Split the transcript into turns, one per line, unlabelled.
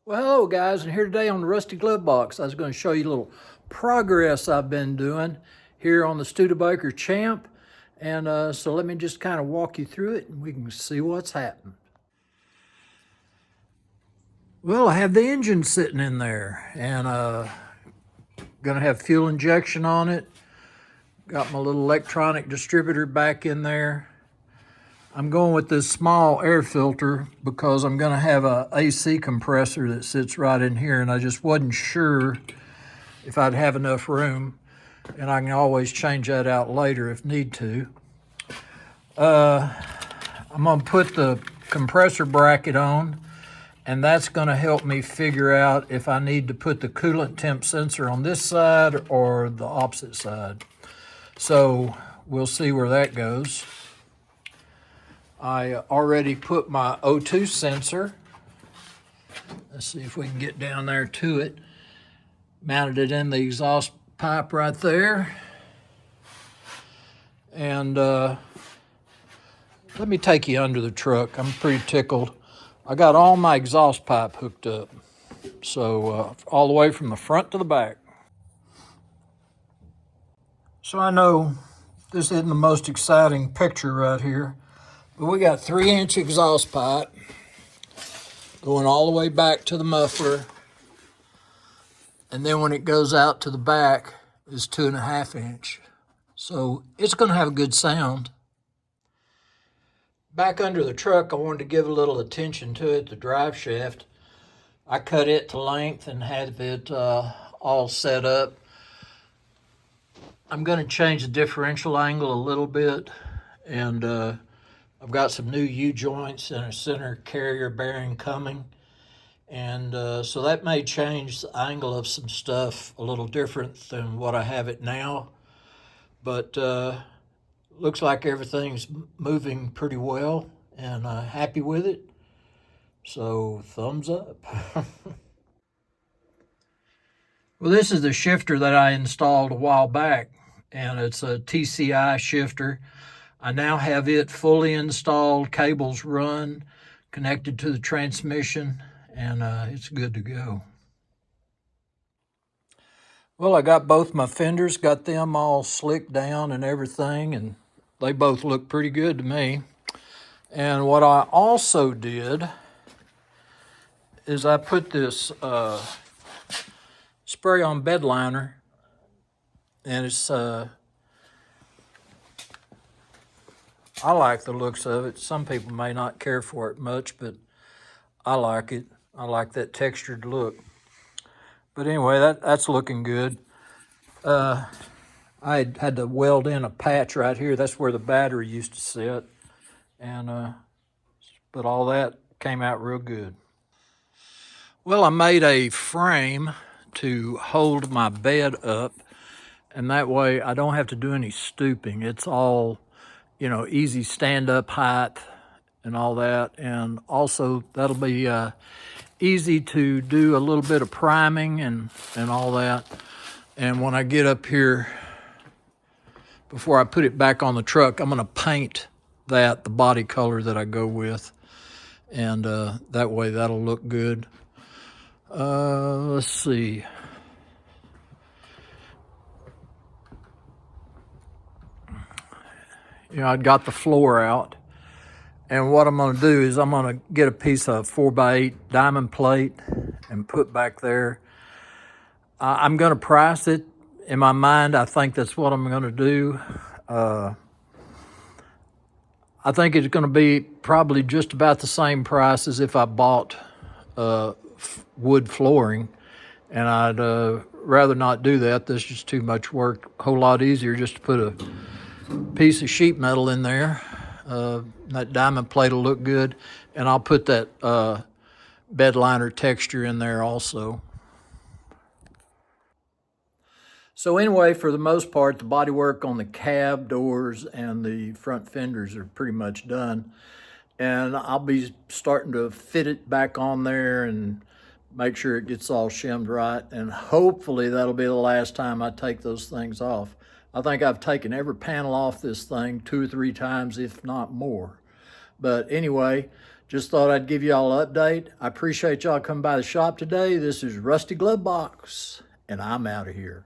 Well, hello guys, and here today on the Rusty Glove Box, I was going to show you a little progress I've been doing here on the Studebaker Champ. And so let me just kind of walk you through it and we can see what's happened. Well, I have the engine sitting in there and going to have fuel injection on it. Got my little electronic distributor back in there. I'm going with this small air filter because I'm going to have a AC compressor that sits right in here, and I just wasn't sure if I'd have enough room, and I can always change that out later if need to. I'm going to put the compressor bracket on, and that's going to help me figure out if I need to put the coolant temp sensor on this side or the opposite side. So we'll see where that goes. I already put my O2 sensor. Let's see if we can get down there to it. Mounted it in the exhaust pipe right there. And let me take you under the truck. I'm pretty tickled. I got all my exhaust pipe hooked up. So all the way from the front to the back. So I know this isn't the most exciting picture right here. But we got 3-inch exhaust pipe going all the way back to the muffler. And then when it goes out to the back is 2.5-inch. So it's going to have a good sound. Back under the truck, I wanted to give a little attention to it, the drive shaft. I cut it to length and had it all set up. I'm going to change the differential angle a little bit, and I've got some new U-joints and a center carrier bearing coming. And so that may change the angle of some stuff a little different than what I have it now. But looks like everything's moving pretty well and happy with it. So thumbs up. Well, this is the shifter that I installed a while back, and it's a TCI shifter. I now have it fully installed, cables run, connected to the transmission, and it's good to go. Well, I got both my fenders, got them all slicked down and everything, and they both look pretty good to me. And what I also did is I put this spray-on bed liner, and it's I like the looks of it. Some people may not care for it much, but I like it. I like that textured look. But anyway, that's looking good. I had to weld in a patch right here. That's where the battery used to sit. And but all that came out real good. Well, I made a frame to hold my bed up, and that way I don't have to do any stooping. It's all, easy stand-up height and all that. And also that'll be easy to do a little bit of priming and all that. And when I get up here, before I put it back on the truck, I'm gonna paint that the body color that I go with. And that way that'll look good. Let's see. I'd got the floor out. And what I'm going to do is I'm going to get a piece of 4x8 diamond plate and put back there. I'm going to price it. In my mind, I think that's what I'm going to do. I think it's going to be probably just about the same price as if I bought wood flooring. And I'd rather not do that. This is just too much work. A whole lot easier just to put a piece of sheet metal in there. That diamond plate will look good, and I'll put that bed liner texture in there also. So anyway, for the most part, the bodywork on the cab doors and the front fenders are pretty much done. And I'll be starting to fit it back on there and make sure it gets all shimmed right. And hopefully that'll be the last time I take those things off. I think I've taken every panel off this thing 2 or 3 times, if not more. But anyway, Just thought I'd give y'all an update. I appreciate y'all coming by the shop today. This is Rusty Glove Box, and I'm out of here.